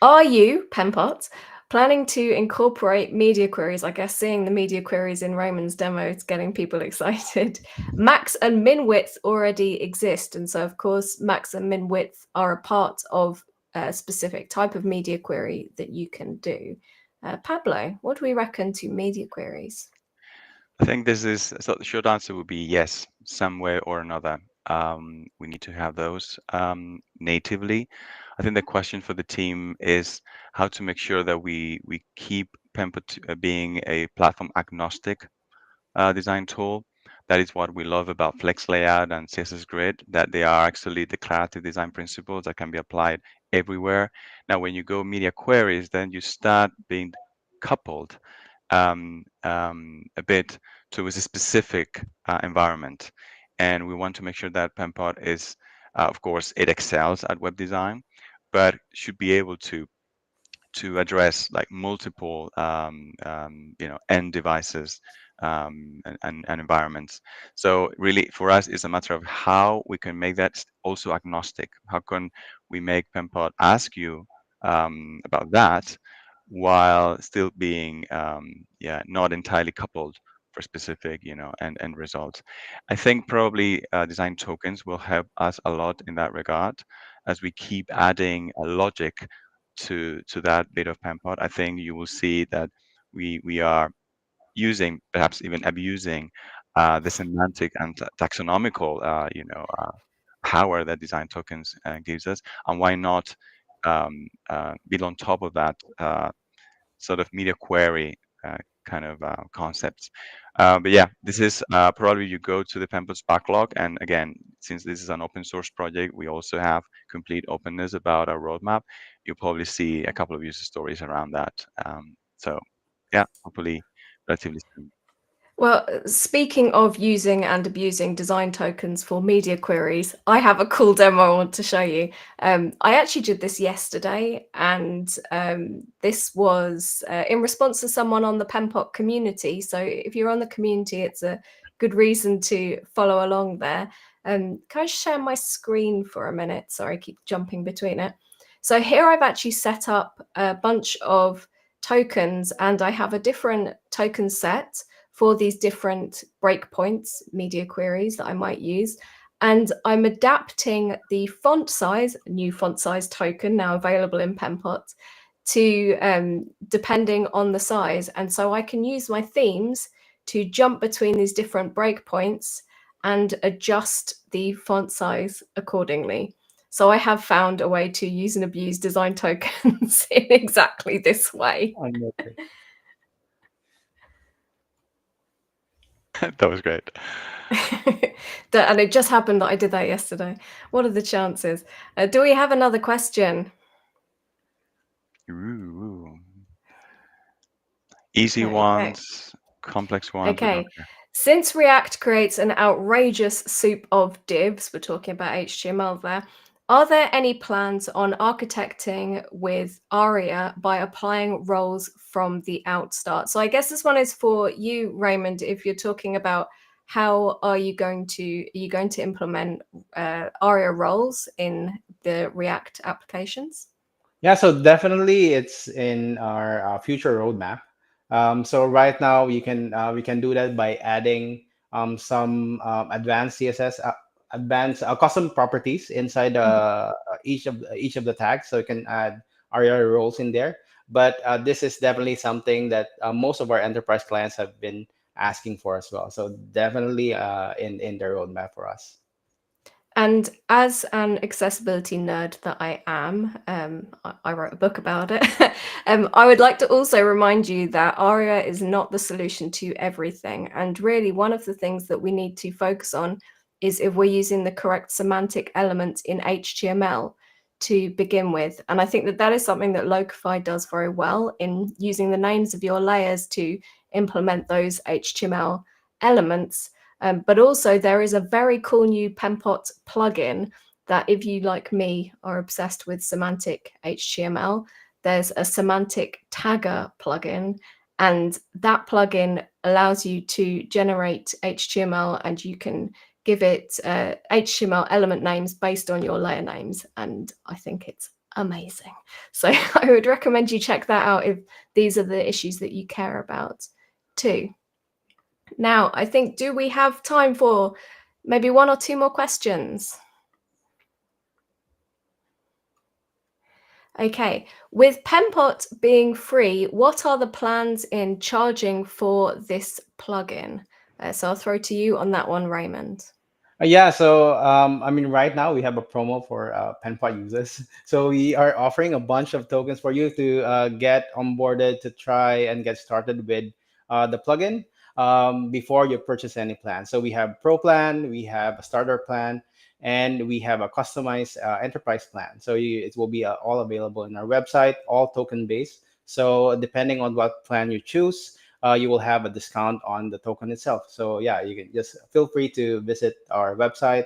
Are you, Penpot, planning to incorporate media queries? I guess seeing the media queries in Raymond's demo is getting people excited. Max and min width already exist. And so, of course, max and min width are a part of a specific type of media query that you can do. Pablo, what do we reckon to media queries? I think so the short answer would be yes, some way or another. We need to have those natively. I think the question for the team is how to make sure that we keep Penpot being a platform agnostic design tool. That is what we love about Flex Layout and CSS Grid, that they are actually declarative design principles that can be applied everywhere. Now, when you go media queries, then you start being coupled a bit towards a specific environment. And we want to make sure that Penpot is, of course, it excels at web design, but should be able to address like multiple end devices and environments. So really for us it's a matter of how we can make that also agnostic. How can we make Penpot ask you about that while still being not entirely coupled for specific end results. I think probably design tokens will help us a lot in that regard as we keep adding a logic to that bit of Penpot. I think you will see that we are using, perhaps even abusing, the semantic and taxonomical power that design tokens gives us, and why not build on top of that sort of media query kind of concepts. But yeah, this is probably you go to the Penpot's backlog, and again, since this is an open source project, we also have complete openness about our roadmap. You'll probably see a couple of user stories around that. So yeah, hopefully relatively soon. Well, speaking of using and abusing design tokens for media queries, I have a cool demo I want to show you. I actually did this yesterday, and this was in response to someone on the Penpot community. So if you're on the community, it's a good reason to follow along there. Can I share my screen for a minute? Sorry, I keep jumping between it. So here I've actually set up a bunch of tokens, and I have a different token set for these different breakpoints, media queries that I might use. And I'm adapting the font size, new font size token now available in Penpot, to depending on the size. And so I can use my themes to jump between these different breakpoints and adjust the font size accordingly. So I have found a way to use and abuse design tokens in exactly this way. That was great. And it just happened that I did that yesterday. What are the chances? Do we have another question? Ooh. Easy Okay. ones, complex ones. Okay. Since React creates an outrageous soup of divs, we're talking about HTML there, are there any plans on architecting with ARIA by applying roles from the outstart? So I guess this one is for you, Raymond, if you're talking about how are you going to implement ARIA roles in the React applications? Yeah, so definitely it's in our future roadmap. So right now we can do that by adding some advanced CSS, advanced custom properties inside each of the tags. So you can add ARIA roles in there. But this is definitely something that most of our enterprise clients have been asking for as well. So definitely in the roadmap for us. And as an accessibility nerd that I am, I wrote a book about it. I would like to also remind you that ARIA is not the solution to everything. And really, one of the things that we need to focus on is if we're using the correct semantic elements in HTML to begin with. And I think that that is something that Locofy does very well in using the names of your layers to implement those HTML elements. But also there is a very cool new Penpot plugin that if you, like me, are obsessed with semantic HTML, there's a semantic tagger plugin, and that plugin allows you to generate HTML, and you can give it HTML element names based on your layer names, and I think it's amazing. So I would recommend you check that out if these are the issues that you care about too. Now, I think, do we have time for maybe one or two more questions? Okay, with Penpot being free, what are the plans in charging for this plugin? So I'll throw to you on that one, Raymond. Yeah, so I mean, right now we have a promo for Penpot users. So we are offering a bunch of tokens for you to get onboarded, to try and get started with the plugin before you purchase any plan. So we have Pro plan, we have a starter plan, and we have a customized enterprise plan. So it will be all available in our website, all token based. So depending on what plan you choose, you will have a discount on the token itself. So yeah, you can just feel free to visit our website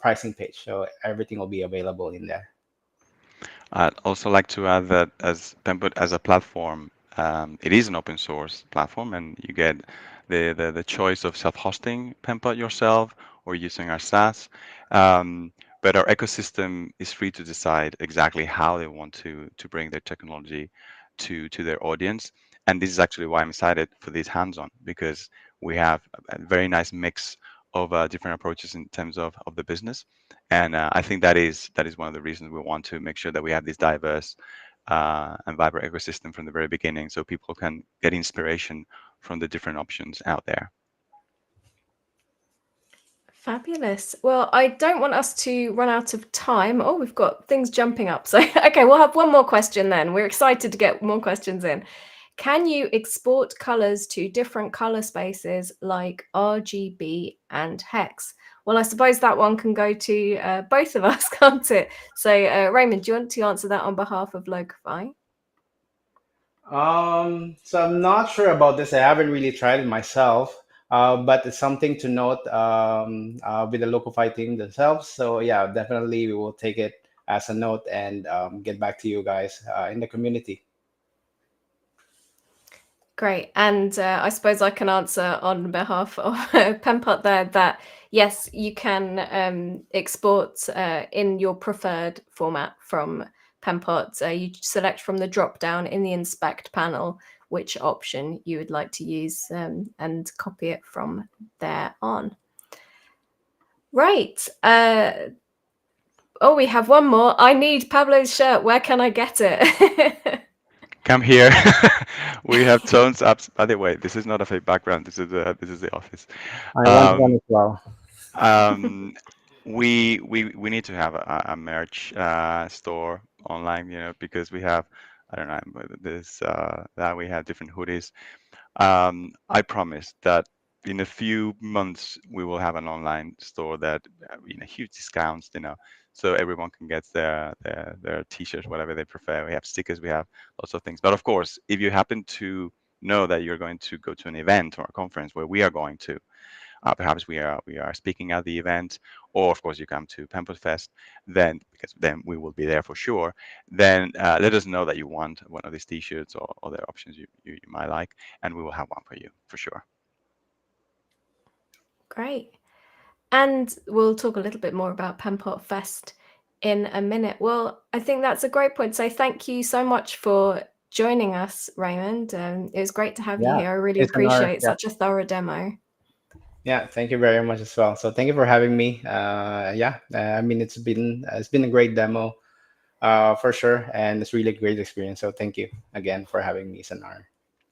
pricing page. So everything will be available in there. I'd also like to add that as Penpot as a platform, it is an open source platform, and you get the choice of self-hosting Penpot yourself or using our SaaS. But our ecosystem is free to decide exactly how they want to bring their technology to their audience. And this is actually why I'm excited for this hands-on, because we have a very nice mix of different approaches in terms of the business. And I think that is one of the reasons we want to make sure that we have this diverse and vibrant ecosystem from the very beginning, so people can get inspiration from the different options out there. Fabulous. Well, I don't want us to run out of time. Oh, we've got things jumping up. So, okay, we'll have one more question then. We're excited to get more questions in. Can you export colors to different color spaces like RGB and hex? Well, I suppose that one can go to both of us, can't it? So, Raymond, do you want to answer that on behalf of Locofy? So I'm not sure about this. I haven't really tried it myself, but it's something to note with the Locofy team themselves. So yeah, definitely we will take it as a note and get back to you guys in the community. Great. And I suppose I can answer on behalf of Penpot there that yes, you can export in your preferred format from Penpot. You select from the drop down in the inspect panel which option you would like to use and copy it from there on. Right. Oh, we have one more. I need Pablo's shirt. Where can I get it? Come here. We have tons up. By the way, this is not a fake background. This is the office. I want one Um, as well. um, we need to have a merch store online, because we have, I don't know, this that we have different hoodies. I promise that in a few months we will have an online store that, huge discounts, so everyone can get their t-shirts, whatever they prefer. We have stickers, we have lots of things. But of course, if you happen to know that you're going to go to an event or a conference where we are going to, perhaps we are speaking at the event, or of course you come to Penpot Fest, then because then we will be there for sure. Then let us know that you want one of these T-shirts or other options you might like, and we will have one for you for sure. Great. And we'll talk a little bit more about Penpot Fest in a minute. Well, I think that's a great point. So thank you so much for joining us, Raymond. It was great to have you Yeah, here. I really it's an honor. appreciate Yeah, such a thorough demo. yeah. Thank you very much as well. So thank you for having me. Yeah, I mean it's been a great demo for sure, and it's really a great experience. So thank you again for having me. It's an honor.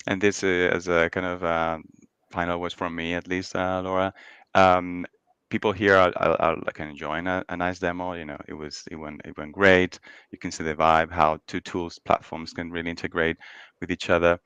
And this as a kind of final words from me, at least, Laura. Um, People here are like enjoying a nice demo. It went great. You can see the vibe, how two tools platforms can really integrate with each other,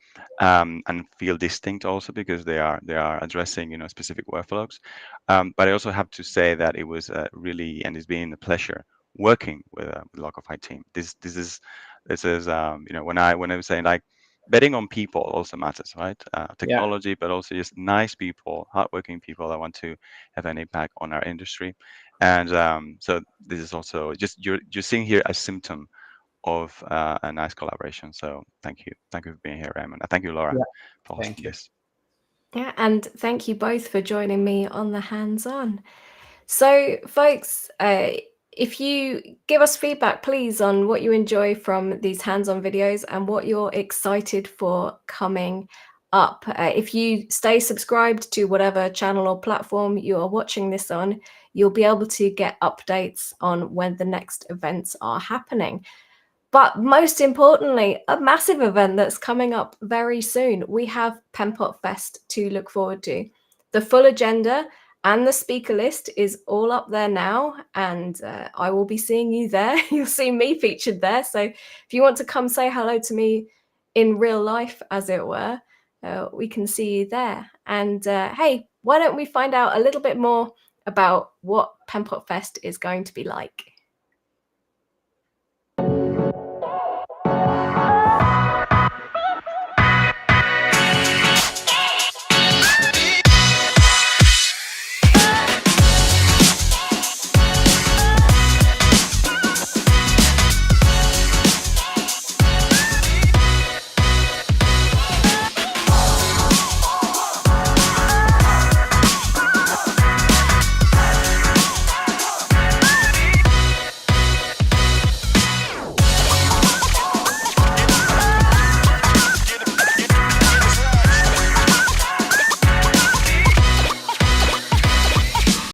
and feel distinct also because they are addressing specific workflows. But I also have to say that it was really, and it's been a pleasure working with Locofy team. This is when I was saying, like, betting on people also matters, right? Yeah. Technology, but also just nice people, hardworking people that want to have an impact on our industry. And so this is also just you're seeing here a symptom of a nice collaboration. So thank you for being here, Raymond. Thank you, Laura, Yeah. for Thank hosting you. this. Yeah, and thank you both for joining me on the hands-on. So, folks, if you give us feedback, please, on what you enjoy from these hands-on videos and what you're excited for coming up. If you stay subscribed to whatever channel or platform you are watching this on, you'll be able to get updates on when the next events are happening. But most importantly, a massive event that's coming up very soon. We have Penpot Fest to look forward to. The full agenda and the speaker list is all up there now, and I will be seeing you there. You'll see me featured there. So if you want to come say hello to me in real life, as it were, we can see you there. And hey, why don't we find out a little bit more about what Penpot Fest is going to be like?